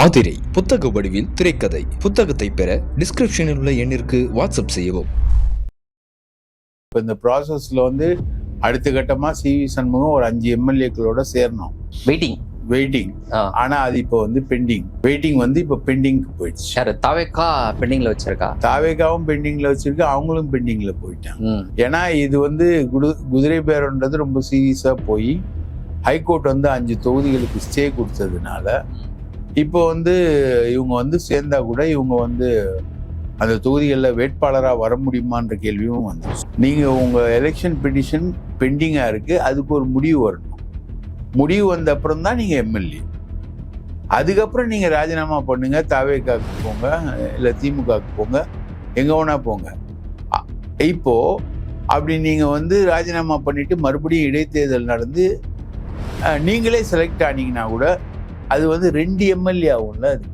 ஆதிரை புத்தக வடிவில் திரைக்கதை. புத்தகத்தை பெற டிஸ்கிரிப்ஷனில் உள்ள எண்ணிற்கு வாட்ஸ்அப் செய்யவும். இப்போ இந்த ப்ராசஸ்ல அடுத்த கட்டமா சிவி சண்முகம் ஒரு 5 எம்எல்ஏக்களோட சேரணும். வெயிட்டிங். ஆனா அது இப்போ பெண்டிங். வெயிட்டிங் இப்போ பெண்டிங்க்கு போயிடுச்சு. தாவேக்கா பெண்டிங்ல வச்சிருக்கா. தாவேக்காவும் பெண்டிங்ல வச்சிருக்கு, அவங்களும் பெண்டிங்ல போயிட்டாங்க. ஏன்னா இது குதிரை பேரன்றது ரொம்ப சீரியஸா போய் ஹைகோர்ட் 5 தொகுதிகளுக்கு ஸ்டே கொடுத்ததுனால இப்போ இவங்க சேர்ந்தா கூட இவங்க அந்த தொகுதிகளில் வேட்பாளராக வர முடியுமான்ற கேள்வியும் வந்துச்சு. நீங்கள் உங்கள் எலெக்ஷன் பெட்டிஷன் பெண்டிங்காக இருக்குது, அதுக்கு ஒரு முடிவு வரணும். முடிவு வந்த அப்புறம் தான் நீங்கள் எம்எல்ஏ. அதுக்கப்புறம் நீங்கள் ராஜினாமா பண்ணுங்க, தாவேக்காக்கு போங்க, இல்லை திமுகவுக்கு போங்க, எங்கே வேணா போங்க. இப்போது அப்படி நீங்கள் ராஜினாமா பண்ணிவிட்டு மறுபடியும் இடைத்தேர்தல் நடந்து நீங்களே செலக்ட் ஆனீங்கன்னா கூட அது 2 எம்எல்ஏ ஆகும்ல. அது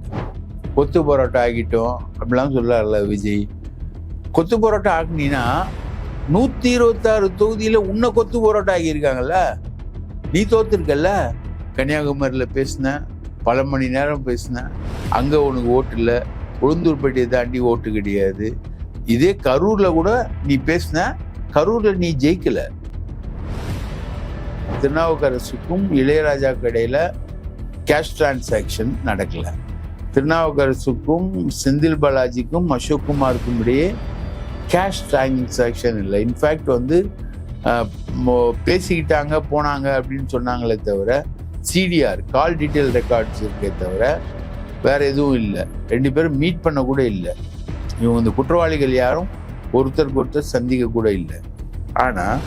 கொத்து பரோட்டா ஆகிட்டோம் அப்படிலாம் சொல்லல விஜய். கொத்து பரோட்டா ஆகினீங்கன்னா 126 தொகுதியில் உன்னை கொத்து பரோட்டா ஆகியிருக்காங்கல்ல. நீ தோத்துருக்கல்ல. கன்னியாகுமரியில் பேசினேன், பல மணி நேரம் பேசினேன், அங்கே உனக்கு ஓட்டு இல்லை. உளுந்தூர்பேட்டையை தாண்டி ஓட்டு கிடையாது. இதே கரூரில் கூட நீ பேசின, கரூரில் நீ ஜெயிக்கல. திருநாவுக்கரசுக்கும் இளையராஜா கடையில் கேஷ் டிரான்சாக்ஷன் நடக்கல. திருநாவுக்கரசுக்கும் செந்தில் பாலாஜிக்கும் அசோக் குமாருக்கும் இடையே கேஷ் டிரான்சாக்ஷன் இல்லை. இன்ஃபேக்ட் பேசிக்கிட்டாங்க போனாங்க அப்படின்னு சொன்னாங்களே தவிர சிடிஆர் கால் டீட்டெயில் ரெக்கார்ட்ஸ் இருக்கே தவிர வேற எதுவும் இல்லை. 2 பேரும் மீட் பண்ண கூட இல்லை. இவங்க குற்றவாளிகள் யாரும் ஒருத்தருக்கு ஒருத்தர் சந்திக்க கூட இல்லை. ஆனால்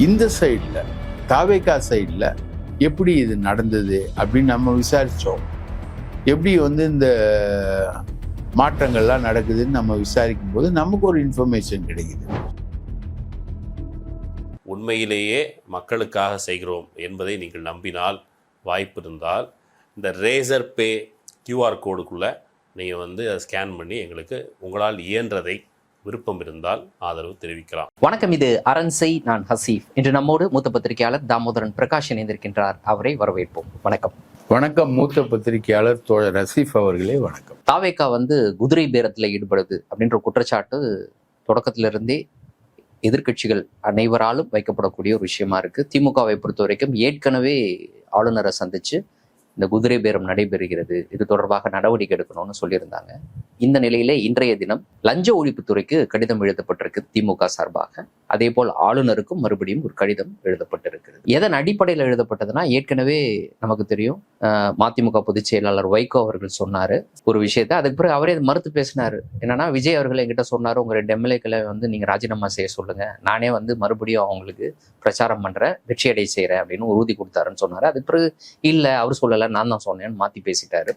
இந்த சைடில் தாவேக்கா சைடில் எப்படி இது நடந்தது அப்படின்னு நம்ம விசாரித்தோம். எப்படி இந்த மாற்றங்கள்லாம் நடக்குதுன்னு நம்ம விசாரிக்கும் போது நமக்கு ஒரு இன்ஃபர்மேஷன் கிடைக்குது. உண்மையிலேயே மக்களுக்காக செய்கிறோம் என்பதை நீங்கள் நம்பினால், வாய்ப்பு இருந்தால் இந்த ரேசர் பே கியூஆர் கோடுக்குள்ளே நீங்கள் அதை ஸ்கேன் பண்ணி எங்களுக்கு உங்களால் இயன்றதை விருப்பம் இருந்தால் ஆதரவு தெரிவிக்கலாம். வணக்கம், இது அரண்சை. நான் ஹசீஃப். இன்று நம்மோடு மூத்த பத்திரிகையாளர் தாமோதரன் பிரகாஷ் இணைந்திருக்கின்றார். அவரை வரவேற்போம். வணக்கம். வணக்கம். மூத்த பத்திரிகையாளர் தோழர் ஹசீஃப் அவர்களே வணக்கம். தாவேக்கா குதிரை பேரத்தில் ஈடுபடுது அப்படின்ற குற்றச்சாட்டு தொடக்கத்திலிருந்தே எதிர்கட்சிகள் அனைவராலும் வைக்கப்படக்கூடிய ஒரு விஷயமா இருக்கு. திமுகவை பொறுத்த வரைக்கும் ஏற்கனவே ஆளுநரை சந்திச்சு இந்த குதிரை பேரம் நடைபெறுகிறது, இது தொடர்பாக நடவடிக்கை எடுக்கணும்னு சொல்லியிருந்தாங்க. இந்த நிலையில இன்றைய தினம் லஞ்ச ஒழிப்புத்துறைக்கு கடிதம் எழுதப்பட்டிருக்கு திமுக சார்பாக. அதே போல் ஆளுநருக்கும் மறுபடியும் ஒரு கடிதம் எழுதப்பட்டிருக்கிறது. எதன் அடிப்படையில் எழுதப்பட்டதுன்னா, ஏற்கனவே நமக்கு தெரியும் மதிமுக பொதுச் செயலாளர் வைகோ அவர்கள் சொன்னாரு ஒரு விஷயத்த. அதுக்கு பிறகு அவரே மறுத்து பேசினாரு. என்னன்னா, விஜய் அவர்கள் என்கிட்ட சொன்னாரு, உங்க 2 எம்எல்ஏக்களை நீங்க ராஜினாமா செய்ய சொல்லுங்க, நானே மறுபடியும் அவங்களுக்கு பிரச்சாரம் பண்றேன், வெற்றி அடை செய்யறேன் அப்படின்னு உறுதி கொடுத்தாருன்னு சொன்னாரு. அதுக்கு பிறகு இல்ல அவர் சொல்லல, நான் தான் சொன்னேன்னு மாத்தி பேசிட்டாரு.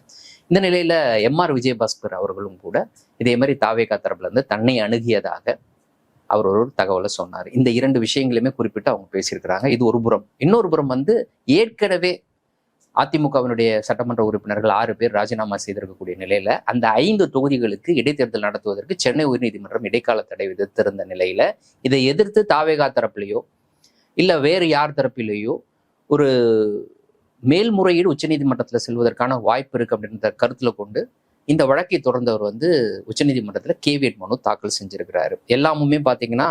இந்த நிலையில எம்ஆர் விஜயபாஸ்கர் அவர்களும் கூட இதே மாதிரி தாவேக்கா தரப்புல இருந்து தன்னை அணுகியதாக அவர் ஒரு தகவலை சொன்னார். இந்த 2 விஷயங்களுமே குறிப்பிட்டு அவங்க பேசியிருக்கிறாங்க. இது ஒரு புறம். இன்னொரு புறம் ஏற்கனவே அதிமுகவினுடைய சட்டமன்ற உறுப்பினர்கள் 6 பேர் ராஜினாமா செய்திருக்கக்கூடிய நிலையில அந்த 5 தொகுதிகளுக்கு இடைத்தேர்தல் நடத்துவதற்கு சென்னை உயர்நீதிமன்றம் இடைக்கால தடை விதித்திருந்த நிலையில இதை எதிர்த்து தாவேகா தரப்பிலேயோ இல்ல வேறு யார் தரப்பிலேயோ ஒரு மேல்முறையீடு உச்சநீதிமன்றத்தில் செல்வதற்கான வாய்ப்பு இருக்கு அப்படின்ற கருத்துல கொண்டு இந்த வழக்கை தொடர்ந்தவர் உச்சநீதிமன்றத்தில் கேவியட் மனு தாக்கல் செஞ்சிருக்கிறாரு. எல்லாமுமே பாத்தீங்கன்னா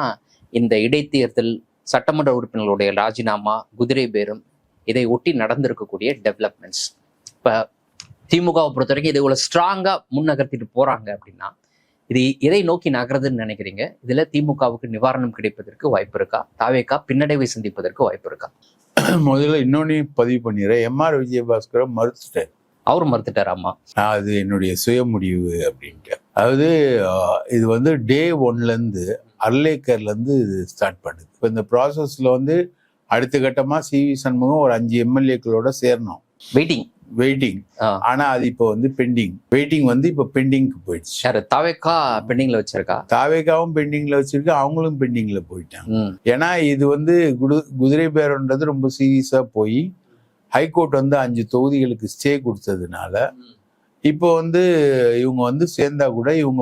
இந்த இடைத்தேர்தல், சட்டமன்ற உறுப்பினர்களுடைய ராஜினாமா, குதிரை பேரம், இதை ஒட்டி நடந்திருக்கக்கூடிய டெவலப்மெண்ட்ஸ். இப்ப திமுகவை பொறுத்த வரைக்கும் இதை இவ்வளவு ஸ்ட்ராங்கா முன்னகர்த்திட்டு போறாங்க அப்படின்னா இது எதை நோக்கி நகருதுன்னு நினைக்கிறீங்க? இதுல திமுகவுக்கு நிவாரணம் கிடைப்பதற்கு வாய்ப்பு இருக்கா? தாவேக்கா பின்னடைவை சந்திப்பதற்கு வாய்ப்பு இருக்கா? முதல்ல இன்னொன்னு பதிவு பண்ணிடுறேன். எம்ஆர் விஜயபாஸ்கரை மறுத்துட்டார். அவரு மறுத்துட்டார். ஆமா, அது என்னுடைய சுய முடிவு அப்படின்ட்டு. அதாவது இது டே 1லேருந்து அர்லேக்கர்லேருந்து இது ஸ்டார்ட் பண்ணுது. இப்போ இந்த ப்ராசஸ்ல அடுத்த கட்டமா சிவி சண்முகம் ஒரு 5 எம்எல்ஏக்களோட சேரணும். வெயிட்டிங். ஆனா அது இப்போ பெண்டிங். வெயிட்டிங் இப்போ பெண்டிங்க்கு போயிடுச்சு. தாவேக்கா பெண்டிங்ல வச்சிருக்கா. தாவேக்காவும் பெண்டிங்ல வச்சிருக்கு, அவங்களும் பெண்டிங்ல போயிட்டாங்க. ஏன்னா இது குதிரை பேரன்றது ரொம்ப சீரியஸா போய் ஹைகோர்ட் 5 தொகுதிகளுக்கு ஸ்டே கொடுத்ததுனால இப்போ இவங்க சேர்ந்தா கூட இவங்க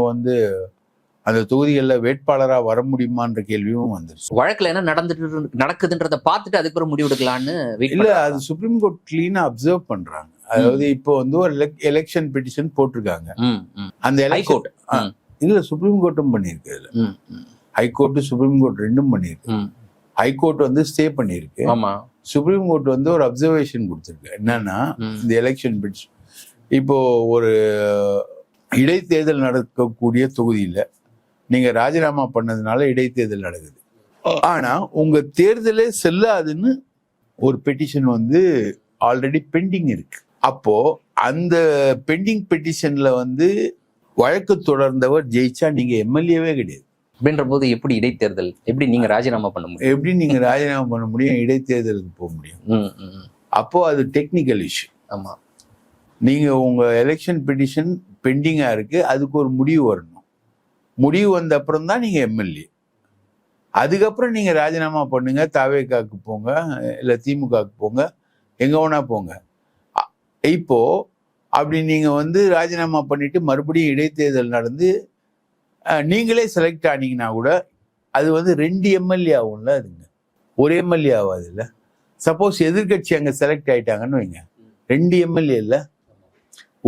அந்த தொகுதிகளில் வேட்பாளராக வர முடியுமான்ற கேள்வியும் வந்துருச்சு. வழக்குல என்ன நடக்குதுன்றத பார்த்துட்டு அதுக்கப்புறம் முடிவு எடுக்கலான்னு இல்ல, அது சுப்ரீம் கோர்ட் கிளீனா அப்சர்வ் பண்றாங்க. அதாவது இப்போ வந்து ஒரு எலெக்ஷன் பெட்டிஷன் போட்டிருக்காங்க. அந்த ஹைகோர்ட் இல்ல சுப்ரீம் கோர்ட்டும் பண்ணிருக்கு. இதுல ஹைகோர்ட் சுப்ரீம் கோர்ட் ரெண்டும் பண்ணிருக்கு. ஹைகோர்ட் வந்து ஸ்டே பண்ணிருக்கு. சுப்ரீம் கோர்ட் வந்து ஒரு அப்சர்வேஷன் கொடுத்துருக்கு. என்னன்னா இந்த எலெக்ஷன் பெட்டிஷன் இப்போ ஒரு இடைத்தேர்தல் நடக்கக்கூடிய தொகுதியில நீங்க ராஜினாமா பண்ணதுனால இடைத்தேர்தல் நடக்குது. ஆனா உங்க தேர்தலே செல்லாதுன்னு ஒரு பெட்டிஷன் வந்து ஆல்ரெடி பெண்டிங் இருக்கு. அப்போ அந்த பெண்டிங் பெட்டிஷன்ல வந்து வழக்கு தொடர்ந்தவர் ஜெயிச்சா நீங்க எம்எல்ஏவே கிடையாது. அப்படின்ற போது எப்படி இடைத்தேர்தல், எப்படி நீங்க ராஜினாமா பண்ண முடியும்? எப்படி நீங்க ராஜினாமா பண்ண முடியும்? இடைத்தேர்தலுக்கு போக முடியும். அப்போ அது டெக்னிக்கல் இஷ்யூ. ஆமா, நீங்க உங்க எலெக்ஷன் பெட்டிஷன் பெண்டிங்கா இருக்கு, அதுக்கு ஒரு முடிவு வரணும். முடிவு வந்த அப்புறம் தான் நீங்க எம்எல்ஏ. அதுக்கப்புறம் நீங்க ராஜினாமா பண்ணுங்க, தவேகாக்கு போங்க, இல்ல திமுகவுக்கு போங்க, எங்க வேணா போங்க. இப்போ அப்படி நீங்க வந்து ராஜினாமா பண்ணிட்டு மறுபடியும் இடைத்தேர்தல் நடந்து நீங்களே செலக்ட் ஆனீங்கன்னா கூட அது வந்து 2 எம்எல்ஏ ஆகும்ல. அதுங்க ஒரு எம்எல்ஏ ஆகாது இல்ல. சப்போஸ் எதிர்கட்சி அங்க செலக்ட் ஆயிட்டாங்கன்னு வைங்க, 2 எம்எல்ஏ இல்ல,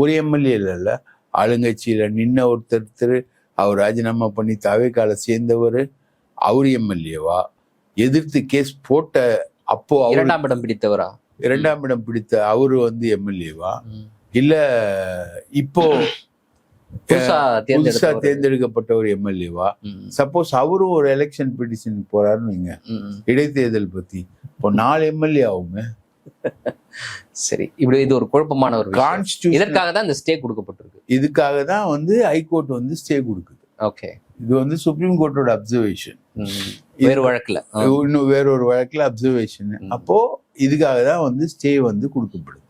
ஒரு எம்எல்ஏ இல்ல. ஆளுங்கட்சியில நின்ன ஒருத்தர் அவர் ராஜினாமா பண்ணி தவேகால சேர்ந்தவர், அவர் எம்எல்ஏவா? எதிர்த்து கேஸ் போட்ட அப்போ 2ஆம் இடம் பிடித்தவரா? 2ஆம் இடம் பிடித்த அவரு வந்து எம்எல்ஏவா? இல்ல இப்போ புதுசா தேர்ந்தெடுக்கப்பட்ட ஒரு எம்எல்ஏவா? சப்போஸ் அவரும் ஒரு எலெக்ஷன் பெட்டிஷன் போறாருன்னு வைங்க இடைத்தேர்தல் பத்தி, இப்போ 4 எம்எல்ஏ ஆகுங்க. சரி, இப்படி இது ஒரு குழப்பமான ஒரு கான்ஸ்டிடியூஷன். இதற்காக தான் இந்த ஸ்டே கொடுக்கப்பட்டிருக்கு. இதுக்காக தான் வந்து ஹைகோர்ட் வந்து ஸ்டே கொடுக்குது. ஓகே, இது வந்து சுப்ரீம் கோர்ட்டோட அப்சர்வேஷன். வேறு வழக்குல, இன்னும் வேறொரு வழக்குல அப்சர்வேஷன். அப்போ இதுக்காக தான் வந்து ஸ்டே வந்து கொடுக்கப்படுது.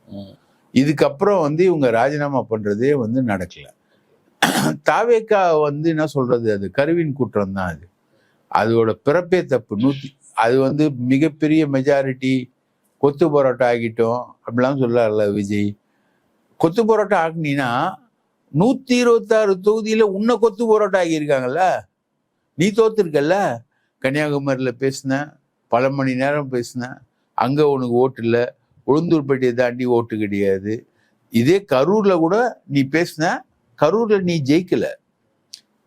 இதுக்கப்புறம் வந்து இவங்க ராஜினாமா பண்றதே வந்து நடக்கல. தாவேகா வந்து என்ன சொல்றது, அது கருவின் குற்றம் தான். அது அதோட பிறப்பே தப்பு. அது வந்து மிகப்பெரிய மெஜாரிட்டி கொத்து பரோட்டா ஆகிட்டோம் அப்படிலாம் சொல்லல விஜய். கொத்து பரோட்டா ஆகினா 126 தொகுதியில உன்னை கொத்து பரோட்டா ஆகியிருக்காங்கல்ல. நீ தோத்துருக்கல்ல. கன்னியாகுமரியில பேசின, பல மணி நேரம் பேசின, அங்க உனக்கு ஓட்டு இல்லை. உளுந்தூர்பேட்டையை தாண்டி ஓட்டு கிடையாது. இதே கரூர்ல கூட நீ பேசின, கரூர்ல நீ ஜெயிக்கல.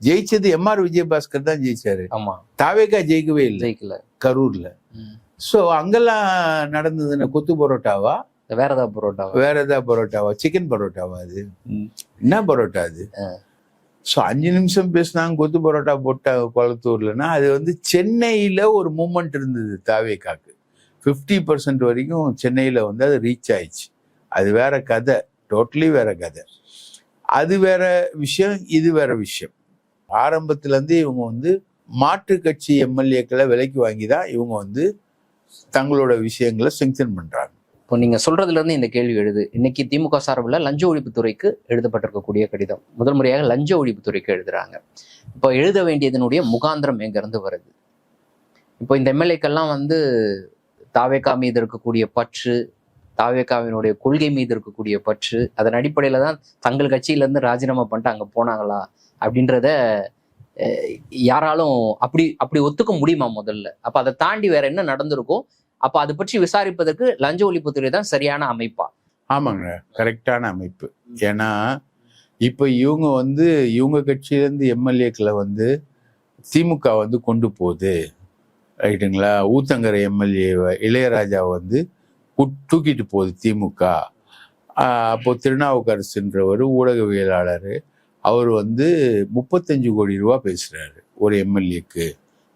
ஜெயிச்சது எம்ஆர் விஜயபாஸ்கர் தான் ஜெயிச்சாரு. ஆமா, தாவேகா ஜெயிக்கவே இல்லை ஜெயிக்கல கரூர்ல. சோ அங்கெல்லாம் நடந்ததுன்னா கொத்து பரோட்டாவா, வேற ஏதாவது பரோட்டாவா? வேற ஏதாவது பரோட்டாவா? சிக்கன் பரோட்டாவா? அது என்ன பரோட்டா அது? ஸோ 5 நிமிஷம் பேசினாங்க கொத்து பரோட்டா போட்ட குளத்தூர்லன்னா, அது வந்து சென்னையில ஒரு மூமெண்ட் இருந்தது தாவேகாக்கு. 50% வரைக்கும் சென்னையில வந்து அது ரீச் ஆயிடுச்சு. அது வேற கதை, டோட்டலி வேற கதை. அது வேற விஷயம், இது வேற விஷயம். ஆரம்பத்துல இருந்து இவங்க வந்து மாற்று கட்சி எம்எல்ஏக்களை விலைக்கு வாங்கி தான் இவங்க வந்து தங்களோட விஷயங்களை ஸ்ட்ரெங்தன் பண்றாங்க. இப்போ நீங்க சொல்றதுல இருந்து இந்த கேள்வி எழுது. இன்னைக்கு திமுக சார்பில் லஞ்ச ஒழிப்புத்துறைக்கு எழுதப்பட்டிருக்கக்கூடிய கடிதம் முதல் முறையாக லஞ்ச ஒழிப்புத்துறைக்கு எழுதுறாங்க. இப்போ எழுத வேண்டியதனுடைய முகாந்திரம் எங்க இருந்து வருது? இப்போ இந்த எம்எல்ஏக்கெல்லாம் வந்து தாவேகா மீது இருக்கக்கூடிய பற்று, தாவேகாவினுடைய கொள்கை மீது இருக்கக்கூடிய பற்று, அதன் அடிப்படையில தான் தங்கள் கட்சியில இருந்து ராஜினாமா பண்ணிட்டு அங்க போனாங்களா அப்படின்றத யாராலும் அப்படி ஒத்துக்க முடியுமா முதல்ல? அப்ப அதை தாண்டி வேற என்ன நடந்திருக்கும்? அப்ப அதை பற்றி விசாரிப்பதற்கு லஞ்ச ஒழிப்புத்துறை தான் சரியான அமைப்பா? ஆமாங்க, கரெக்டான அமைப்பு. ஏன்னா இப்ப இவங்க வந்து இவங்க கட்சியிலேருந்து எம்எல்ஏக்களை வந்து திமுக வந்து கொண்டு போகுது, ரைட்டுங்களா? ஊத்தங்கரை எம்எல்ஏ இளையராஜா வந்து தூக்கிட்டு போகுது திமுக. அப்போ திருநாவுக்கரசுன்றவர் ஊடகவியலாளர், அவர் வந்து 35 கோடி ரூபா பேசுறாரு ஒரு எம்எல்ஏக்கு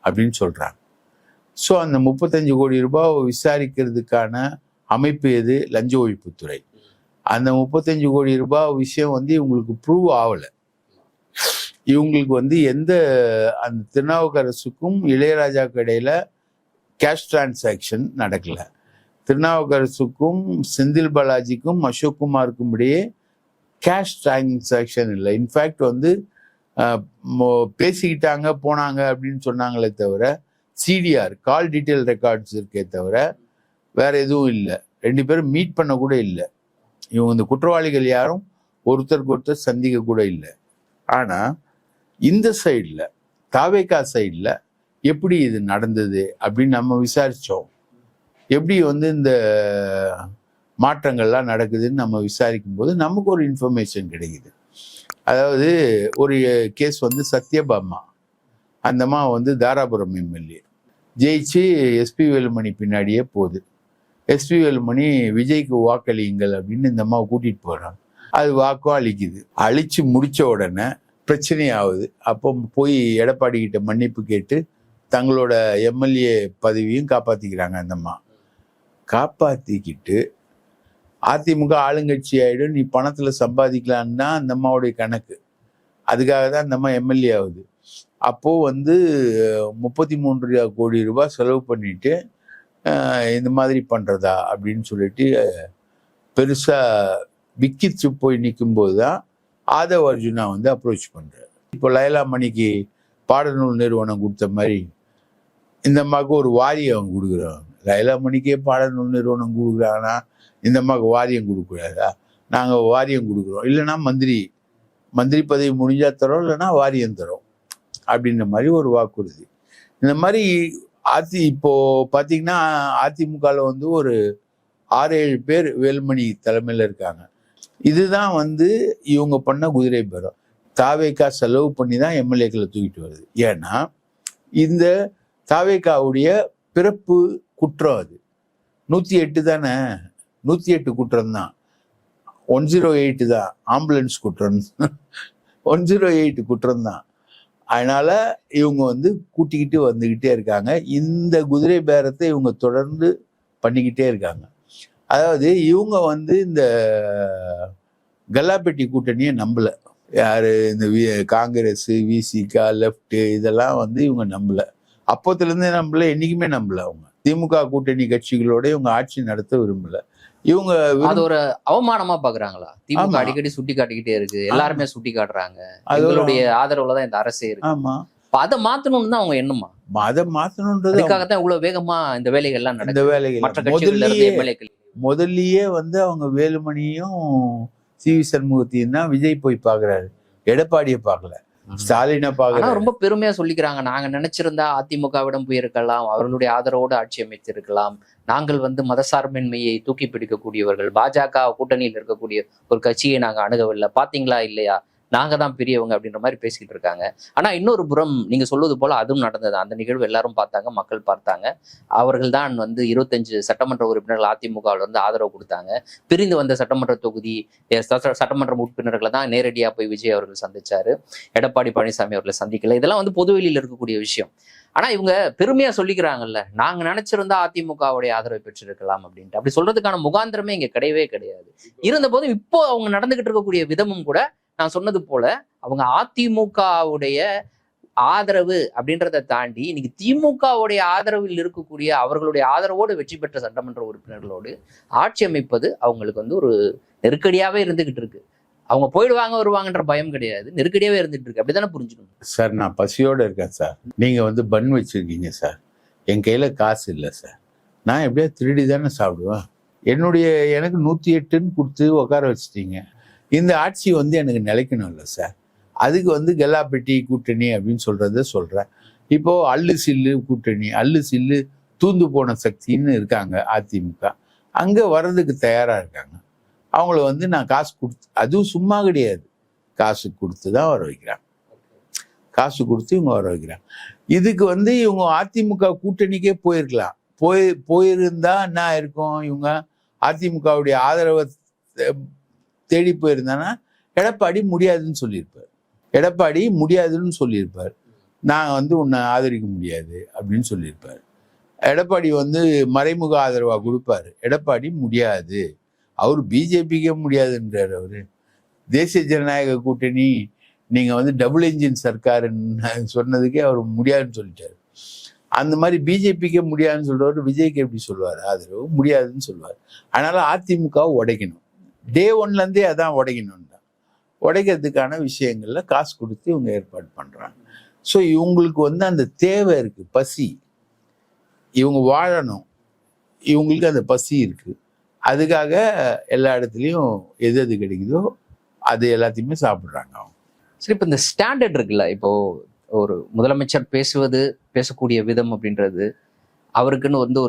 அப்படின்னு சொல்றாங்க. ஸோ அந்த 35 கோடி ரூபாய் விசாரிக்கிறதுக்கான அமைப்பு எது? லஞ்ச ஒழிப்புத்துறை. அந்த 35 கோடி ரூபாய் விஷயம் வந்து இவங்களுக்கு ப்ரூவ் ஆகலை. இவங்களுக்கு வந்து எந்த அந்த திருநாவுக்கரசுக்கும் இளையராஜாவுக்கு இடையில கேஷ் டிரான்சாக்ஷன் நடக்கல. திருநாவுக்கரசுக்கும் செந்தில் பாலாஜிக்கும் அசோக் குமாருக்கும் இடையே கேஷ் டிரான்சாக்ஷன் இல்லை. இன்ஃபேக்ட் வந்து பேசிக்கிட்டாங்க போனாங்க அப்படின்னு சொன்னாங்களே தவிர சிடிஆர் கால் டீட்டெயில் ரெக்கார்ட்ஸ் இருக்கே தவிர வேற எதுவும் இல்லை. 2 பேரும் மீட் பண்ண கூட இல்லை. இவங்க இந்த குற்றவாளிகள் யாரும் ஒருத்தருக்கு ஒருத்தர் சந்திக்க கூட இல்லை. ஆனா இந்த சைடில் தாவேகா சைடில் எப்படி இது நடந்தது அப்படின்னு நம்ம விசாரிச்சோம். எப்படி வந்து இந்த மாற்றங்கள்லாம் நடக்குதுன்னு நம்ம விசாரிக்கும் போது நமக்கு ஒரு இன்ஃபர்மேஷன் கிடைக்குது. அதாவது ஒரு கேஸ் வந்து சத்யபாமா, அந்தம்மா வந்து தாராபுரம் எம்எல்ஏ ஜெயிச்சு எஸ்பி வேலுமணி பின்னாடியே போகுது. எஸ்பி வேலுமணி விஜய்க்கு வாக்களியுங்கள் அப்படின்னு இந்த அம்மாவை கூட்டிட்டு போறாங்க. அது வாக்கும் அழிக்குது. அழிச்சு முடிச்ச உடனே பிரச்சனை ஆகுது. அப்போ போய் எடப்பாடி கிட்ட மன்னிப்பு கேட்டு தங்களோட எம்எல்ஏ பதவியும் காப்பாத்திக்கிறாங்க. அந்த அம்மா காப்பாத்திக்கிட்டு அதிமுக ஆளுங்கட்சி ஆயிடும், நீ பணத்துல சம்பாதிக்கலான்னு தான் அந்த அம்மாவுடைய கணக்கு. அதுக்காக தான் அந்த அம்மா எம்எல்ஏ ஆகுது. அப்போ வந்து 33 கோடி ரூபாய் செலவு பண்ணிட்டு இந்த மாதிரி பண்றதா அப்படின்னு சொல்லிட்டு பெருசா விக்கிச்சு போய் நிற்கும்போது தான் ஆதவ் அர்ஜுனா வந்து அப்ரோச் பண்றாரு. இப்போ லைலா மணிக்கு பாடநூல் நிறுவனம் கொடுத்த மாதிரி இந்த அம்மாவுக்கு ஒரு வாரியம் அவங்க கொடுக்குறாங்க. லைலா மணிக்கே பாடநூல் நிறுவனம் கொடுக்குறாங்கன்னா இந்த அம்மாவுக்கு வாரியம் கொடுக்கூடாதா? நாங்கள் வாரியம் கொடுக்குறோம், இல்லைன்னா மந்திரி பதவி முடிஞ்சா தரோம், இல்லைன்னா வாரியம் தரோம் அப்படின்ற மாதிரி ஒரு வாக்குறுதி. இந்த மாதிரி இப்போ பார்த்தீங்கன்னா அதிமுகவில் வந்து ஒரு 6-7 பேர் வேலுமணி தலைமையில் இருக்காங்க. இதுதான் வந்து இவங்க பண்ண குதிரை பேரம். தாவேக்கா செலவு பண்ணி தான் எம்எல்ஏக்களை தூக்கிட்டு வருது. ஏன்னா இந்த தாவேக்காவுடைய பிறப்பு குற்றம் அது 108 தானே, 108 குற்றம் தான், 108 தான் ஆம்புலன்ஸ் குற்றம், 108 குற்றம் தான். அதனால இவங்க வந்து கூட்டிக்கிட்டு வந்துக்கிட்டே இருக்காங்க. இந்த குதிரை பேரத்தை இவங்க தொடர்ந்து பண்ணிக்கிட்டே இருக்காங்க. அதாவது இவங்க வந்து இந்த கல்லாப்பெட்டி கூட்டணியை நம்பல. யாரு இந்த காங்கிரஸ், விசிகா, லெப்ட் இதெல்லாம் வந்து இவங்க நம்பல. அப்போத்துலேருந்தே நம்பல, என்னைக்குமே நம்பல. அவங்க திமுக கூட்டணி கட்சிகளோட இவங்க ஆட்சி நடத்த விரும்பல. இவங்க அது ஒரு அவமானமா பாக்குறாங்களா? திமுக அடிக்கடி சுட்டி காட்டிக்கிட்டே இருக்கு, எல்லாருமே சுட்டி காட்டுறாங்க, அவங்களுடைய ஆதரவுலதான் இந்த அரசே இருக்கு. ஆமா, அதை மாத்தணும்னு தான் அவங்க எண்ணமா? அதை மாத்தணும்ன்றது அதுக்காகத்தான் இவ்வளவு வேகமா இந்த வேலைகள் எல்லாம் நடக்குது. இந்த வேலைகள் மற்ற கட்சிகள்ல இருந்து எம்எல்ஏக்கள் முதல்லயே வந்து அவங்க வேலுமணியும் சி.வி. சண்முகத்தையும் தான் விஜய் போய் பாக்குறாரு, எடப்பாடியை பார்க்கல, ஸ்டாலினை பார்க்கல. ரொம்ப பெருமையா சொல்லிக்கிறாங்க, நாங்க நினைச்சிருந்தா அதிமுகவிடம் போயிருக்கலாம், அவர்களுடைய ஆதரவோடு ஆட்சி அமைத்திருக்கலாம், நாங்கள் வந்து மதசார்பின்மையை தூக்கி பிடிக்கக்கூடியவர்கள், பாஜக கூட்டணியில் இருக்கக்கூடிய ஒரு கட்சியை நாங்க அணுகவில்லை, பாத்தீங்களா இல்லையா, நாங்க தான் பெரியவங்க அப்படின்ற மாதிரி பேசிக்கிட்டு இருக்காங்க. ஆனா இன்னொரு புறம் நீங்க சொல்வது போல அதுவும் நடந்தது. அந்த நிகழ்வு எல்லாரும் பார்த்தாங்க, மக்கள் பார்த்தாங்க. அவர்கள் தான் வந்து 25 சட்டமன்ற உறுப்பினர்கள் அதிமுகவில் வந்து ஆதரவு கொடுத்தாங்க. பிரிந்து வந்த சட்டமன்ற தொகுதி சட்டமன்ற உறுப்பினர்களை தான் நேரடியா போய் விஜய் அவர்கள் சந்திச்சாரு, எடப்பாடி பழனிசாமி அவர்களை சந்திக்கல. இதெல்லாம் வந்து பொதுவெளியில் இருக்கக்கூடிய விஷயம். ஆனா இவங்க பெருமையா சொல்லிக்கிறாங்கல்ல, நாங்க நினைச்சிருந்தா அதிமுகவுடைய ஆதரவை பெற்றிருக்கலாம் அப்படின்ட்டு. அப்படி சொல்றதுக்கான முகாந்திரமே இங்க கிடையவே கிடையாது. இருந்த போதும் இப்போ அவங்க நடந்துகிட்டு இருக்கக்கூடிய விதமும் கூட நான் சொன்னது போல அவங்க அதிமுகவுடைய ஆதரவு அப்படின்றத தாண்டி இன்னைக்கு திமுகவுடைய ஆதரவில் இருக்கக்கூடிய அவர்களுடைய ஆதரவோடு வெற்றி பெற்ற சட்டமன்ற உறுப்பினர்களோடு ஆட்சி அமைப்பது அவங்களுக்கு வந்து ஒரு நெருக்கடியாவே இருந்துகிட்டு இருக்கு. அவங்க போயிடுவாங்க வருவாங்கன்ற பயம் கிடையாது, நெருக்கடியாவே இருந்துட்டு இருக்கு. அப்படித்தானே புரிஞ்சுக்கணும். சார் நான் பசியோட இருக்கேன் சார், நீங்க வந்து பன் வச்சிருக்கீங்க சார், என் கையில காசு இல்லை சார், நான் எப்படியா திருடி தானே சாப்பிடுவேன். எனக்கு 108ன்னு கொடுத்து உட்கார வச்சுட்டீங்க. இந்த ஆட்சி வந்து எனக்கு நிலைக்கணும் இல்லை சார், அதுக்கு வந்து கல்லாப்பெட்டி கூட்டணி அப்படின்னு சொல்றேன். இப்போ அல்லு சில்லு கூட்டணி, அல்லு சில்லு தூந்து போன சக்தின்னு இருக்காங்க அதிமுக, அங்க வர்றதுக்கு தயாரா இருக்காங்க. அவங்கள வந்து நான் காசு கொடுத்து, அதுவும் சும்மா கிடையாது, காசு கொடுத்து தான் வர வைக்கிறாங்க, காசு கொடுத்து இவங்க வர வைக்கிறாங்க. இதுக்கு வந்து இவங்க அதிமுக கூட்டணிக்கே போயிருக்கலாம். போயிருந்தா என்ன இருக்கும், இவங்க அதிமுகவுடைய ஆதரவை தேடி போயிருந்தானா எடப்பாடி முடியாதுன்னு சொல்லியிருப்பார். நான் வந்து உன்னை ஆதரிக்க முடியாது அப்படின்னு சொல்லியிருப்பார். எடப்பாடி வந்து மறைமுக ஆதரவா கொடுப்பாரு. எடப்பாடி முடியாது, அவர் பிஜேபிக்கே முடியாதுன்றார். அவரு தேசிய ஜனநாயக கூட்டணி நீங்க வந்து டபுள் என்ஜின் சர்க்காருன்னு சொன்னதுக்கே அவர் முடியாதுன்னு சொல்லிட்டாரு. அந்த மாதிரி பிஜேபிக்கே முடியாதுன்னு சொல்றவர் விஜய்க்கு எப்படி சொல்லுவார் ஆதரவு? முடியாதுன்னு சொல்லுவார். அதனால அதிமுகவை உடைக்கணும், டே 1லேருந்தே அதான் உடைக்கணும் தான். உடைக்கிறதுக்கான விஷயங்கள்ல காசு கொடுத்து இவங்க ஏற்பாடு பண்றாங்க. ஸோ இவங்களுக்கு வந்து அந்த தேவை இருக்கு, பசி, இவங்க வாழணும், இவங்களுக்கு அந்த பசி இருக்கு. அதுக்காக எல்லா இடத்துலையும் எது கிடைக்குதோ அது எல்லாத்தையுமே சாப்பிட்றாங்க அவங்க. சரி, இப்போ இந்த ஸ்டாண்டர்ட் இருக்குல்ல, இப்போ ஒரு முதலமைச்சர் பேசக்கூடிய விதம் அப்படின்றது அவருக்குன்னு வந்து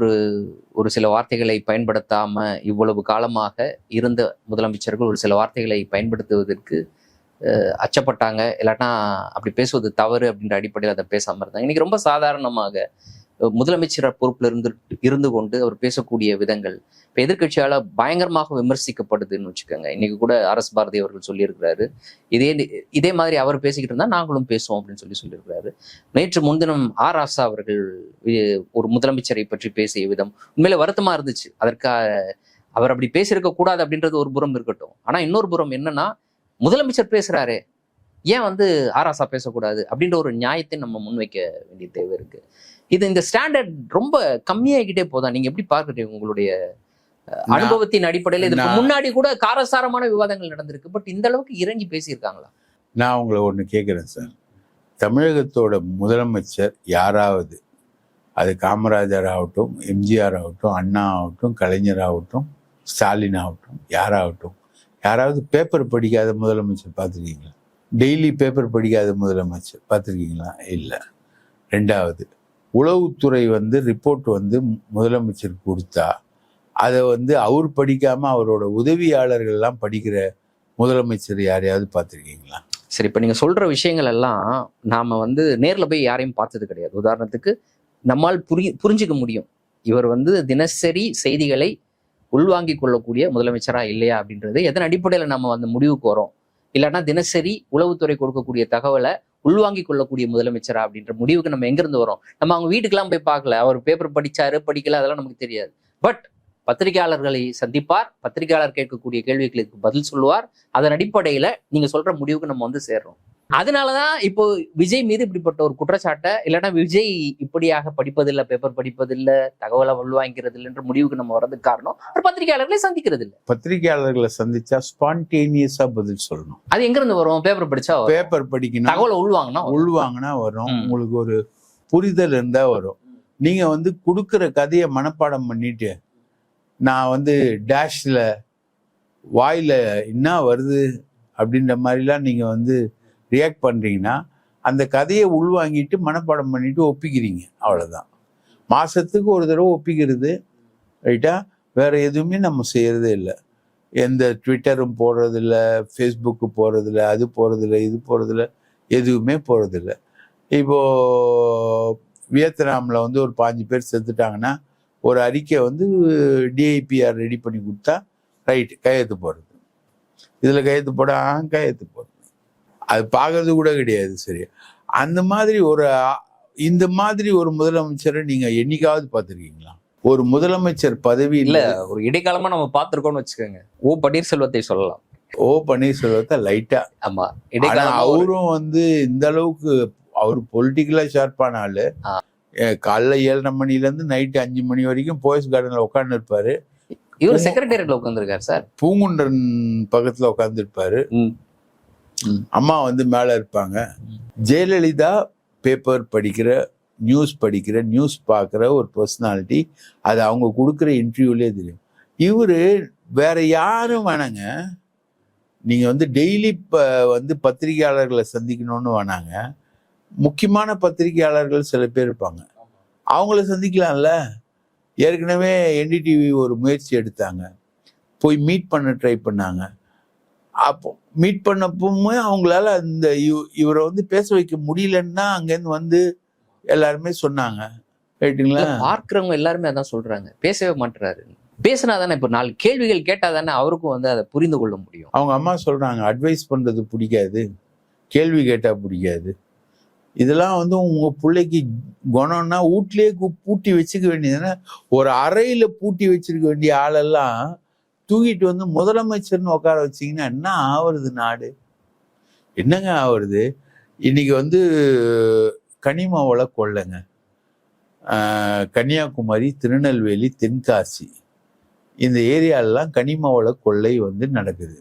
ஒரு சில வார்த்தைகளை பயன்படுத்தாம இவ்வளவு காலமாக இருந்த முதலமைச்சர்கள் ஒரு சில வார்த்தைகளை பயன்படுத்துவதற்கு அச்சப்பட்டாங்க, இல்லாட்டா அப்படி பேசுவது தவறு அப்படின்ற அடிப்படையில் அதை பேசாம இருந்தாங்க. இன்னைக்கு ரொம்ப சாதாரணமாக முதலமைச்சர் பொறுப்புல இருந்து கொண்டு அவர் பேசக்கூடிய விதங்கள் இப்ப எதிர்கட்சியால பயங்கரமாக விமர்சிக்கப்படுதுன்னு வச்சுக்கோங்க. இன்னைக்கு கூட RS பாரதி அவர்கள் சொல்லியிருக்கிறாரு, இதே மாதிரி அவர் பேசிக்கிட்டு இருந்தா நாங்களும் பேசுவோம் அப்படின்னு சொல்லியிருக்கிறாரு. நேற்று முன்தினம் ராசா அவர்கள் ஒரு முதலமைச்சரை பற்றி பேசிய விதம் உண்மையில வருத்தமா இருந்துச்சு. அதற்காக அவர் அப்படி பேசியிருக்க கூடாது அப்படின்றது ஒரு புறம் இருக்கட்டும். ஆனா இன்னொரு புறம் என்னன்னா, முதலமைச்சர் பேசுறாரு, ஏன் வந்து ராசா பேசக்கூடாது அப்படின்ற ஒரு நியாயத்தை நம்ம முன்வைக்க வேண்டிய தேவை இருக்கு. இந்த ஸ்டாண்டர்ட் ரொம்ப கம்மியாகிக்கிட்டே போதா? நீங்க எப்படி பார்க்குறீங்க உங்களுடைய அனுபவத்தின் அடிப்படையில்? இதுக்கு முன்னாடி கூட காரசாரமான விவாதங்கள் நடந்திருக்கு, பட் இந்த அளவுக்கு இறங்கி பேசியிருக்காங்களா? நான் உங்களை ஒன்று கேட்குறேன் சார். தமிழகத்தோட முதலமைச்சர் யாராவது, அது காமராஜர் ஆகட்டும், எம்ஜிஆர் ஆகட்டும், அண்ணா ஆகட்டும், கலைஞர் ஆகட்டும், ஸ்டாலின் ஆகட்டும், யாராவது பேப்பர் படிக்காத முதலமைச்சர் பார்த்துருக்கீங்களா? டெய்லி பேப்பர் படிக்காத முதலமைச்சர் பார்த்துருக்கீங்களா? இல்லை. ரெண்டாவது, உளவுத்துறை வந்து ரிப்போர்ட் வந்து முதலமைச்சருக்கு கொடுத்தா அதை வந்து அவர் படிக்காம அவரோட உதவியாளர்கள்லாம் படிக்கிற முதலமைச்சர் யாரையாவது பார்த்துருக்கீங்களா? சரி, இப்போ நீங்கள் சொல்கிற விஷயங்கள் எல்லாம் நாம் வந்து நேரில் போய் யாரையும் பார்த்தது கிடையாது. உதாரணத்துக்கு நம்மால் புரிஞ்சுக்க முடியும் இவர் வந்து தினசரி செய்திகளை உள்வாங்கி கொள்ளக்கூடிய முதலமைச்சரா இல்லையா அப்படின்றது. எதன் அடிப்படையில் நம்ம அந்த முடிவுக்கு வரோம்? இல்லைன்னா தினசரி உளவுத்துறை கொடுக்கக்கூடிய தகவலை உள்வாங்கி கொள்ளக்கூடிய முதலமைச்சரா அப்படின்ற முடிவுக்கு நம்ம எங்கிருந்து வரோம்? நம்ம அவங்க வீட்டுக்கெல்லாம் போய் பார்க்கல, அவர் பேப்பர் படிச்சாரு படிக்கல அதெல்லாம் நமக்கு தெரியாது. பட் பத்திரிகையாளர்களை சந்திப்பார், பத்திரிகையாளர் கேட்கக்கூடிய கேள்விகளுக்கு பதில் சொல்லுவார். அதன் அடிப்படையில நீங்க சொல்ற முடிவுக்கு நம்ம வந்து சேர்றோம். அதனாலதான் இப்போ விஜய் மீது இப்படிப்பட்ட ஒரு குற்றச்சாட்டை, இல்லைன்னா விஜய் இப்படியாக படிப்பதில்லை, பேப்பர் படிப்பதில்லை, தகவலை உள்வாங்கிறது இல்லைன்ற முடிவுக்கு நம்ம வர்றதுக்கு காரணம் அவர் பத்திரிகையாளர்களை சந்திக்கிறது இல்லை. பத்திரிகையாளர்களை சந்திச்சா ஸ்பான்டேனியஸா பதில் சொல்லணும். அது எங்க இருந்து வரும்? பேப்பர் படிச்சா பேப்பர் படிக்கணும், தகவலை உள்வாங்கினா வரும். உங்களுக்கு ஒரு புரிதல் இருந்தா வரும். நீங்க வந்து கொடுக்குற கதையை மனப்பாடம் பண்ணிட்டு நான் வந்து டேஷ்ல வாயில என்ன வருது அப்படின்ற மாதிரிலாம் நீங்க வந்து ரியாக்ட் பண்றீங்கன்னா அந்த கதையை உள்வாங்கிட்டு மனப்பாடம் பண்ணிட்டு ஒப்பிக்கிறீங்க, அவ்வளவுதான். மாசத்துக்கு ஒரு தடவை ஒப்பிக்கிறது, ரைட்டா? வேற எதுவுமே நம்ம செய்யறதே இல்லை. எந்த ட்விட்டரும் போடுறதில்ல, ஃபேஸ்புக்கு போறதில்ல, அது போறதில்ல, இது போறதில்ல, எதுவுமே போறதில்ல. இப்போ வியட்நாமில் வந்து ஒரு 5 பேர் செத்துட்டாங்கன்னா ஒரு அறிக்கை வந்து DIPR ரெடி பண்ணி கொடுத்தா ரைட்டு கையெழுத்து போடுறது. இதில் கையெழுத்து போட கையெழுத்து போடுறது, அது பார்க்கறது கூட கிடையாது. சரி, அந்த மாதிரி இந்த மாதிரி ஒரு முதலமைச்சரை நீங்க என்னைக்காவது பார்த்துருக்கீங்களா? ஒரு முதலமைச்சர் பதவி இல்ல, ஒரு இடைக்காலமா நம்ம பார்த்துருக்கோம்னு வச்சுக்கோங்க. பன்னீர்செல்வத்தை சொல்லலாம். பன்னீர்செல்வத்தை லைட்டா. ஆமா, அவரும் வந்து இந்த அளவுக்கு அவர் பொலிட்டிக்கலா ஷார்ப்பான ஆளு. காலைல 7:30 மணிலேருந்து நைட்டு 5 மணி வரைக்கும் போயஸ் கார்டன்ல உட்காந்து இருப்பாரு. இவர் செக்ரட்டேரியட்ல உட்காந்துருக்காரு சார். பூங்குன்றன் பக்கத்துல உட்காந்து இருப்பாரு. அம்மா வந்து மேல இருப்பாங்க. ஜெயலலிதா பேப்பர் படிக்கிற, நியூஸ் பார்க்குற ஒரு பர்சனாலிட்டி. அது அவங்க கொடுக்குற இன்டர்வியூலே தெரியும். இவரு வேற யாரும் வேணாங்க, நீங்க வந்து டெய்லி வந்து பத்திரிகையாளர்களை சந்திக்கணும்னு வேணாங்க. முக்கியமான பத்திரிகையாளர்கள் சில பேர் இருப்பாங்க, அவங்கள சந்திக்கலாம்ல. ஏற்கனவே NDTV ஒரு முயற்சி எடுத்தாங்க, போய் மீட் பண்ண ட்ரை பண்ணாங்க. அப்போ மீட் பண்ணப்போமே அவங்களால அந்த இவரை வந்து பேச வைக்க முடியலன்னா அங்கேருந்து வந்து எல்லாருமே சொன்னாங்க, ரைட்டுங்களா? பார்க்கிறவங்க எல்லாருமே அதான் சொல்றாங்க, பேசவே மாட்டுறாரு. பேசினா தானே, இப்போ 4 கேள்விகள் கேட்டா தானே அவருக்கும் வந்து அதை புரிந்து கொள்ள முடியும். அவங்க அம்மா சொல்றாங்க, அட்வைஸ் பண்றது பிடிக்காது, கேள்வி கேட்டா பிடிக்காது. இதெல்லாம் வந்து உங்க பிள்ளைக்கு குணம்னா வீட்லயே பூட்டி வச்சுக்க வேண்டியதுன்னா, ஒரு அறையில பூட்டி வச்சிருக்க வேண்டிய ஆளெல்லாம் தூக்கிட்டு வந்து முதலமைச்சர்னு உட்கார வச்சிங்கன்னா என்ன ஆவறது? நாடு என்னங்க ஆவறது? இன்னைக்கு வந்து கனிம வள கொள்ளைங்க, கன்னியாகுமரி, திருநெல்வேலி, தென்காசி இந்த ஏரியாலெல்லாம் கனிம வள கொள்ளை வந்து நடக்குது.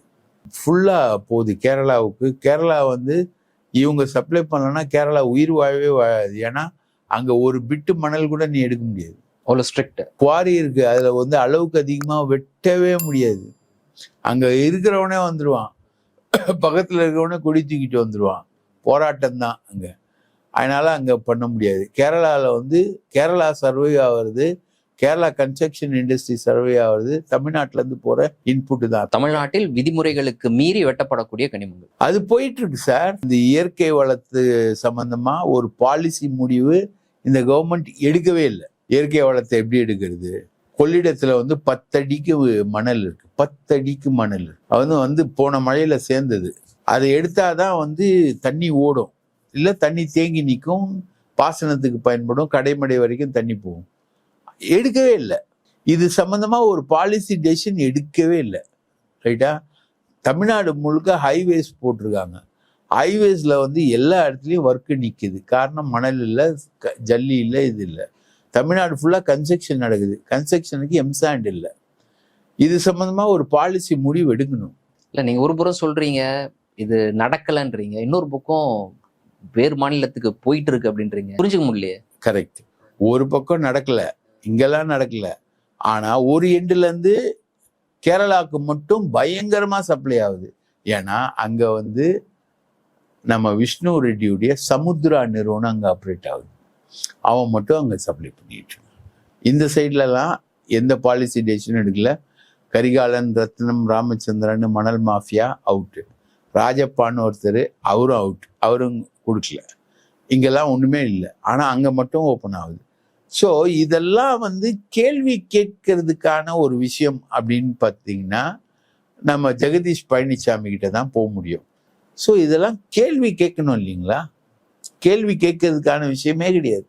ஃபுல்லா போகுது கேரளாவுக்கு. கேரளா வந்து இவங்க சப்ளை பண்ணலன்னா கேரளா உயிர் வாழவே வாழாது. ஏன்னா அங்க ஒரு பிட்டு மணல் கூட நீ எடுக்க முடியாது, அவ்வளோ ஸ்ட்ரிக்ட். குவாரி இருக்கு, அதுல வந்து அளவுக்கு அதிகமா வெட்டவே முடியாது. அங்க இருக்கிறவனே வந்துடுவான், பக்கத்துல இருக்கிறவனே கொடி தூக்கிட்டு வந்துடுவான். போராட்டம் தான் அங்க. அதனால அங்கே பண்ண முடியாது. கேரளாவில் வந்து கேரளா சர்வே ஆகிறது, கேரளா கன்ஸ்ட்ரக்ஷன் இண்டஸ்ட்ரி சர்வே ஆகிறது தமிழ்நாட்டிலேருந்து போகிற இன்புட்டு தான். தமிழ்நாட்டில் விதிமுறைகளுக்கு மீறி வெட்டப்படக்கூடிய கனிமங்கள் அது போயிட்டு இருக்கு சார். இந்த இயற்கை வளத்து சம்பந்தமா ஒரு பாலிசி முடிவு இந்த கவர்மெண்ட் எடுக்கவே இல்லை. இயற்கை வளத்தை எப்படி எடுக்கிறது? கொள்ளிடத்துல வந்து 10 அடிக்கு மணல் இருக்கு, 10 அடிக்கு மணல் அது வந்து போன மழையில சேர்ந்தது. அதை எடுத்தாதான் வந்து தண்ணி ஓடும், இல்லை தண்ணி தேங்கி நிற்கும், பாசனத்துக்கு பயன்படும், கடைமடை வரைக்கும் தண்ணி போகும். எடுக்கவே இல்லை. இது சம்பந்தமா ஒரு பாலிசி டெசிஷன் எடுக்கவே இல்லை. ரைட்டா? தமிழ்நாடு முழுக்க ஹைவேஸ் போட்டிருக்காங்க. ஹைவேஸ்ல வந்து எல்லா இடத்துலையும் ஒர்க்கு நிற்குது. காரணம் மணல் இல்லை, ஜல்லி இல்லை, இது இல்லை. தமிழ்நாடு ஃபுல்லாக கன்ஸ்ட்ரக்ஷன் நடக்குது. கன்ஸ்ட்ரக்ஷனுக்கு எம்சாண்ட் இல்லை. இது சம்பந்தமா ஒரு பாலிசி முடிவு எடுக்கணும். இல்லை, நீங்கள் ஒரு புறம் சொல்றீங்க இது நடக்கலைன்றீங்க, இன்னொரு பக்கம் வேறு மாநிலத்துக்கு போயிட்டு இருக்கு அப்படின்றீங்க. புரிஞ்சுக்க முடியலையே. கரெக்ட். ஒரு பக்கம் நடக்கல, இங்கெல்லாம் நடக்கல. ஆனா ஒரு எண்டுல இருந்து கேரளாவுக்கு மட்டும் பயங்கரமா சப்ளை ஆகுது. ஏன்னா அங்க வந்து நம்ம விஷ்ணு ரெட்டியுடைய சமுத்ரா நிறுவனம் அங்க ஆப்ரேட் ஆகுது. அவன் மட்டும் அங்க சப்ளை பண்ணிட்டு இருக்கான். இந்த சைட்லலாம் எந்த பாலிசி டெசிஷன் எடுக்கல. கரிகாலன், ரத்னம், ராமச்சந்திரன், மணல் மாஃபியா அவுட்டு. ராஜப்பான்னு ஒருத்தர், அவரும் அவுட், அவரும் கொடுக்கல. இங்கெல்லாம் ஒண்ணுமே இல்லை. ஆனா அங்க மட்டும் ஓப்பன் ஆகுது. ஸோ இதெல்லாம் வந்து கேள்வி கேட்கறதுக்கான ஒரு விஷயம் அப்படின்னு பார்த்தீங்கன்னா நம்ம ஜெகதீஷ் பழனிசாமி கிட்ட தான் போக முடியும். ஸோ இதெல்லாம் கேள்வி கேட்கணும் இல்லைங்களா? கேள்வி கேட்கறதுக்கான விஷயமே கிடையாது.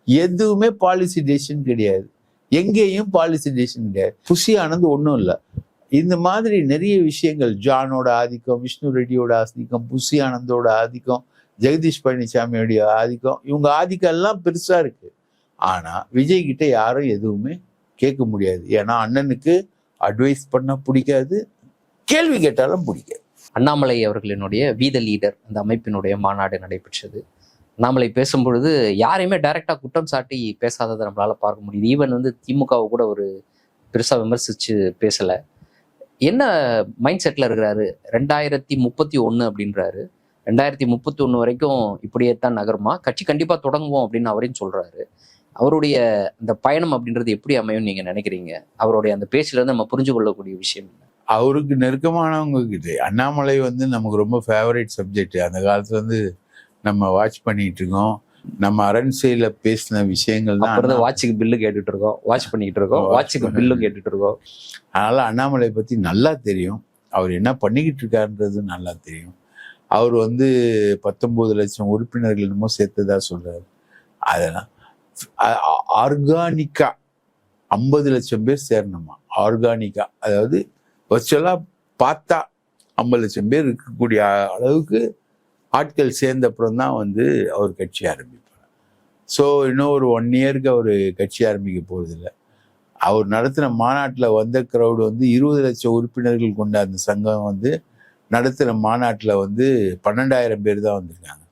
எதுவுமே பாலிசி டெசிஷன் கிடையாது. எங்கேயும் பாலிசி டெசிஷன் கிடையாது. புஷி ஆனந்த் ஒன்றும் இல்லை. இந்த மாதிரி நிறைய விஷயங்கள், ஜானோட ஆதிக்கம், விஷ்ணு ரெட்டியோட ஆதிக்கம், புஷி ஆனந்தோட ஆதிக்கம், ஜெகதீஷ் பழனிசாமியோடைய ஆதிக்கம், இவங்க ஆதிக்கம் எல்லாம் பெருசா இருக்கு. ஆனா விஜய் கிட்ட யாரும் எதுவுமே கேட்க முடியாது. ஏன்னா அண்ணனுக்கு அட்வைஸ் பண்ண பிடிக்காது, கேள்வி கேட்டாலும் பிடிக்காது. அண்ணாமலை அவர்களினுடைய வீத லீடர் அந்த அமைப்பினுடைய மாநாடு நடைபெற்றது. அண்ணாமலை பேசும்பொழுது யாரையுமே டைரக்டா குற்றம் சாட்டி பேசாததை நம்மளால பார்க்க முடியுது. ஈவன் வந்து திமுகவை கூட ஒரு பெருசா விமர்சிச்சு பேசல. என்ன மைண்ட் செட்ல இருக்கிறாரு? 2031 அப்படின்றாரு. 2031 வரைக்கும் இப்படியே தான் நகருமா? கட்சி கண்டிப்பா தொடங்குவோம் அப்படின்னு அவரையும் சொல்றாரு. அவருடைய அந்த பயணம் அப்படின்றது எப்படி அமையும் நீங்க நினைக்கிறீங்க? அவருடைய அந்த பேச்சுல இருந்து நம்ம புரிஞ்சு கொள்ளக்கூடிய விஷயம் என்ன? அவருக்கு நெருக்கமானவங்க கிட்ட அண்ணாமலை வந்து நமக்கு ரொம்ப ஃபேவரட் சப்ஜெக்ட். அந்த காலத்துல வந்து நம்ம வாட்ச் பண்ணிட்டு இருக்கோம். நம்ம அரண்சையில பேசின விஷயங்கள் தான். வாட்சுக்கு பில்லு கேட்டுட்டு இருக்கோம், வாட்ச் பண்ணிட்டு இருக்கோம், வாட்சுக்கு பில்லும் கேட்டுட்டு இருக்கோம். அதனால அண்ணாமலை பத்தி நல்லா தெரியும். அவர் என்ன பண்ணிக்கிட்டு இருக்காருன்றது நல்லா தெரியும். அவர் வந்து 19 லட்சம் உறுப்பினர்கள் என்னமோ சேர்த்ததா சொல்றாரு. அதெல்லாம் ஆர்கானிக்கா 50 லட்சம் பேர் சேரணுமா? ஆர்கானிக்கா, அதாவது வர்ச்சுவலா பார்த்தா 50 லட்சம் பேர் இருக்கக்கூடிய அளவுக்கு ஆட்கள் சேர்ந்த அப்புறம் தான் வந்து அவர் கட்சி ஆரம்பிப்பார். ஸோ இன்னும் ஒரு 1 இயருக்கு அவர் கட்சி ஆரம்பிக்க போறதில்லை. அவர் நடத்தின மாநாட்டில் வந்த க்ரௌடு வந்து 20 லட்சம் உறுப்பினர்கள் கொண்ட அந்த சங்கம் வந்து நடத்தின மாநாட்டில் வந்து 12,000 பேர் தான் வந்திருக்காங்க.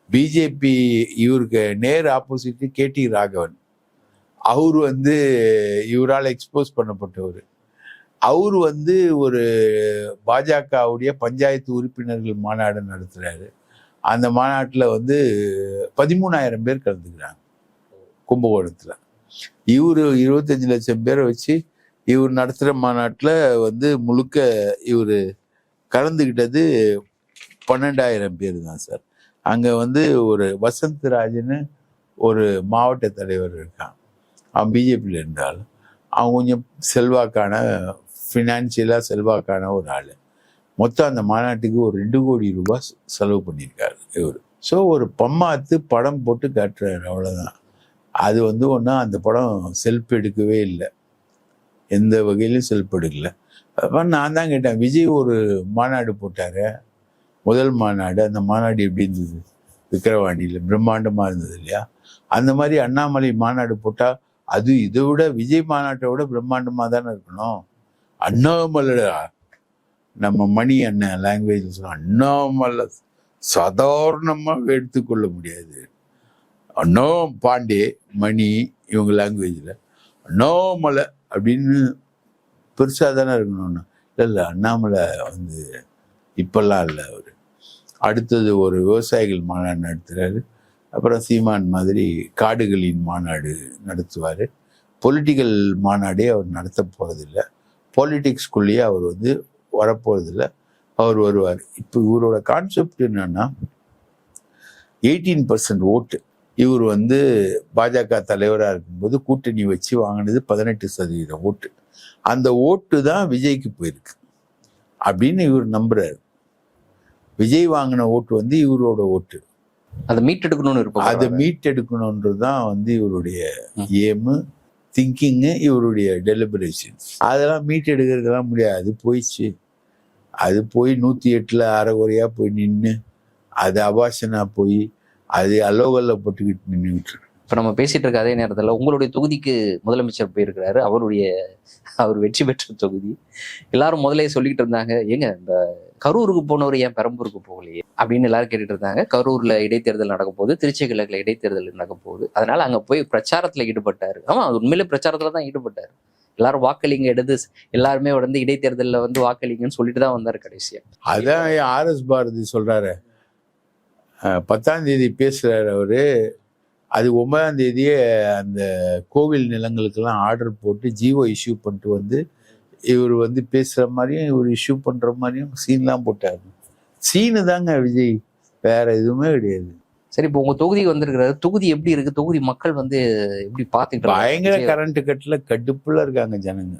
பிஜேபி இவருக்கு நேர் ஆப்போசிட் KT ராகவன், அவர் வந்து இவரால் எக்ஸ்போஸ் பண்ணப்பட்டவர். அவர் வந்து ஒரு பாஜகவுடைய பஞ்சாயத்து உறுப்பினர்கள் மாநாடு நடத்துறாரு. அந்த மாநாட்டில் வந்து 13,000 பேர் கலந்துக்கிறாங்க கும்பகோணத்தில். இவர் 25 லட்சம் பேரை வச்சு இவர் நடத்துகிற மாநாட்டில் வந்து முழுக்க இவர் கலந்துக்கிட்டது 12,000 பேர் தான் சார். அங்கே வந்து ஒரு வசந்த் ராஜ்னு ஒரு மாவட்ட தலைவர் இருக்கான். அவன் பிஜேபியில் இருந்தாலும் அவன் கொஞ்சம் செல்வாக்கான, ஃபினான்சியலாக செல்வாக்கான ஒரு ஆள். மொத்தம் அந்த மாநாட்டுக்கு ஒரு 2 கோடி ரூபாய் செலவு பண்ணியிருக்காரு இவர். ஸோ ஒரு பம்மாத்து படம் போட்டு காட்டுறாரு, அவ்வளோதான். அது வந்து ஒன்றும் அந்த படம் செல்ஃப் எடுக்கவே இல்லை, எந்த வகையிலும் செல்ஃப் எடுக்கல. அப்போ நான் தான் கேட்டேன், விஜய் ஒரு மாநாடு போட்டார், முதல் மாநாடு. அந்த மாநாடு எப்படி இருந்தது? விக்கிரவாண்டியில் பிரம்மாண்டமாக இருந்தது இல்லையா? அந்த மாதிரி அண்ணாமலை மாநாடு போட்டால் அது இதை விட, விஜய் மாநாட்டை விட பிரம்மாண்டமாக தானே இருக்கணும். அண்ணாமலை, நம்ம மணி அண்ணன் லாங்குவேஜ் சொல்லுவோம், அண்ணாமலை சாதாரணமாக எடுத்துக்கொள்ள முடியாது. அண்ணா பாண்டே, மணி, இவங்க லாங்குவேஜில் அண்ணாமலை அப்படின்னு பெருசாக தானே இருக்கணும்னு. இல்லை அண்ணாமலை வந்து இப்பெல்லாம் இல்லை. அவர் அடுத்தது ஒரு விவசாயிகள் மாநாடு நடத்துகிறாரு. அப்புறம் சீமான் மாதிரி காடுகளின் மாநாடு நடத்துவார். பொலிட்டிக்கல் மாநாடே அவர் நடத்த போகிறதில்ல. பாலிடிக்ஸ்குள்ளேயே அவர் வந்து வரப்போகிறதில்ல. அவர் வருவார். இப்போ இவரோட கான்செப்ட் என்னன்னா 18% ஓட்டு. இவர் வந்து பாஜக தலைவராக இருக்கும்போது கூட்டணி வச்சு வாங்கினது 18% ஓட்டு. அந்த ஓட்டு தான் விஜய்க்கு போயிருக்கு அப்படின்னு இவர் நம்புறாரு. விஜய் வாங்கின ஓட்டு வந்து இவரோட ஓட்டு. அதை மீட்டெடுக்கணும்னு இருப்பாங்க. அதை மீட்டெடுக்கணுன்றது தான் வந்து இவருடைய ஏமு, திங்கிங்கு, இவருடைய டெலிபரேஷன்ஸ். அதெல்லாம் மீட்டெடுக்கிறதுலாம் முடியாது. அது போயிடுச்சு. அது போய் 108 அரைகுறையாக போய் நின்று அது அபாஷனா போய் அது அலோகல்ல போட்டுக்கிட்டு நின்றுட்டு. இப்போ நம்ம பேசிட்டு இருக்க அதே நேரத்தில் உங்களுடைய தொகுதிக்கு முதலமைச்சர் போயிருக்கிறாரு. அவர் வெற்றி பெற்ற தொகுதி. எல்லாரும் முதலே சொல்லிக்கிட்டு இருந்தாங்க, ஏங்க இந்த கரூருக்கு போனவர் ஏன் பெரம்பூருக்கு போகலையே அப்படின்னு எல்லாரும் கேட்டுட்டு இருந்தாங்க. கரூர்ல இடைத்தேர்தல் நடக்க போகுது, திருச்சி கிழக்குல இடைத்தேர்தல் நடக்க போகுது. அதனால அங்க போய் பிரச்சாரத்துல ஈடுபட்டாரு. ஆமா, அது உண்மையிலே பிரச்சாரத்துல தான் ஈடுபட்டாரு. எல்லாரும் வாக்களிங்க எடுத்து எல்லாருமே வந்து இடைத்தேர்தலில் வந்து வாக்களிங்கன்னு சொல்லிட்டு தான் வந்தாரு கடைசியா. அதான் RS பாரதி சொல்றாரு. 10ஆம் தேதி பேசுறாரு அவரு. அது 9ஆம் தேதியே அந்த கோவில் நிலங்களுக்கெல்லாம் ஆர்டர் போட்டு ஜிஓ இஷ்யூ பண்ணிட்டு வந்து இவர் வந்து பேசுற மாதிரியும் இவர் இஷ்யூ பண்ற மாதிரியும் சீன்லாம் போட்டாரு. சீனு தாங்க விஜய், வேற எதுவுமே கிடையாது. சரி, இப்போ உங்க தொகுதி வந்திருக்கிறாரு. தொகுதி எப்படி இருக்கு? தொகுதி மக்கள் வந்து எப்படி பாத்துட்டு? பயங்கர கரண்ட் கட்டுல கடுப்புல இருக்காங்க ஜனங்க.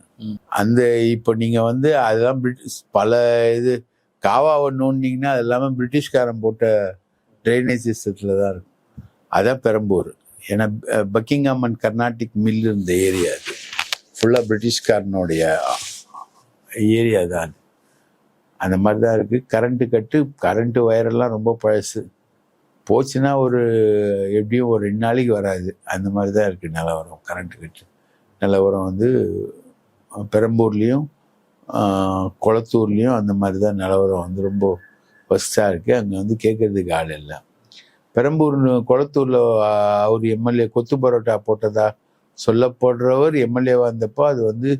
அந்த இப்போ நீங்க வந்து அதெல்லாம் பல இது காவாவை நோண்டிங்கன்னா அது எல்லாமே பிரிட்டிஷ்காரன் போட்ட ட்ரைனேஜ் சிஸ்டத்துல தான் இருக்கும். அதான் பெரம்பூர். ஏன்னா பக்கிங்ஹாம் அண்ட் கர்நாடிக் மில் இருந்த ஏரியா அது ஃபுல்லாக பிரிட்டிஷ்காரனுடைய ஏரியா தான். அந்த மாதிரி தான் இருக்குது. கரண்ட்டு வயரெல்லாம் ரொம்ப பழசு. போச்சுன்னா எப்படியும் ஒரு 2 நாளைக்கு வராது. அந்த மாதிரி தான் இருக்குது நிலவரம். கரண்ட்டு கட்டு நிலவரம் வந்து பெரம்பூர்லேயும் குளத்தூர்லேயும் அந்த மாதிரி தான் நிலவரம் வந்து ரொம்ப ஃபஸ்ட்டாக இருக்குது. அங்கே வந்து கேட்கறதுக்கு ஆள் இல்லை. பெரம்பூர் குளத்தூரில் அவர் எம்எல்ஏ கொத்து பரோட்டா போட்டதா சொல்லப்படுறவர் எம்எல்ஏவாக இருந்தப்போ அது வந்து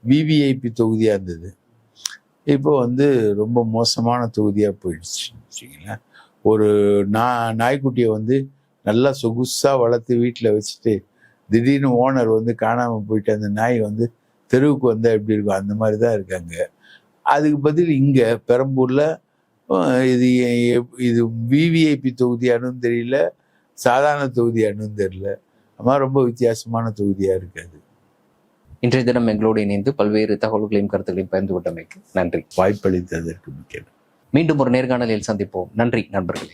விவிஐபி தொகுதியாக இருந்தது. இப்போ வந்து ரொம்ப மோசமான தொகுதியாக போயிடுச்சு வச்சுங்களேன். ஒரு நாய்க்குட்டியை வந்து நல்லா சொகுசாக வளர்த்து வீட்டில் வச்சுட்டு திடீர்னு ஓனர் வந்து காணாமல் போயிட்டு அந்த நாய் வந்து தெருவுக்கு வந்தால் எப்படி இருக்கும், அந்த மாதிரி தான் இருக்காங்க. அதுக்கு பதில் இங்கே பெரம்பூரில் இது விவிஐபி தொகுதியானு தெரியல, சாதாரண தொகுதியானு தெரியல. ஆனால் ரொம்ப வித்தியாசமான தொகுதியாக இருக்காது. இன்றைய தினம் எங்களோடு இணைந்து பல்வேறு தகவல்களையும் கருத்துக்களையும் பகிர்ந்து கொண்டமைக்கு நன்றி. வாய்ப்பளித்ததற்கு மிக்க. மீண்டும் ஒரு நேர்காணலில் சந்திப்போம். நன்றி நண்பர்களே.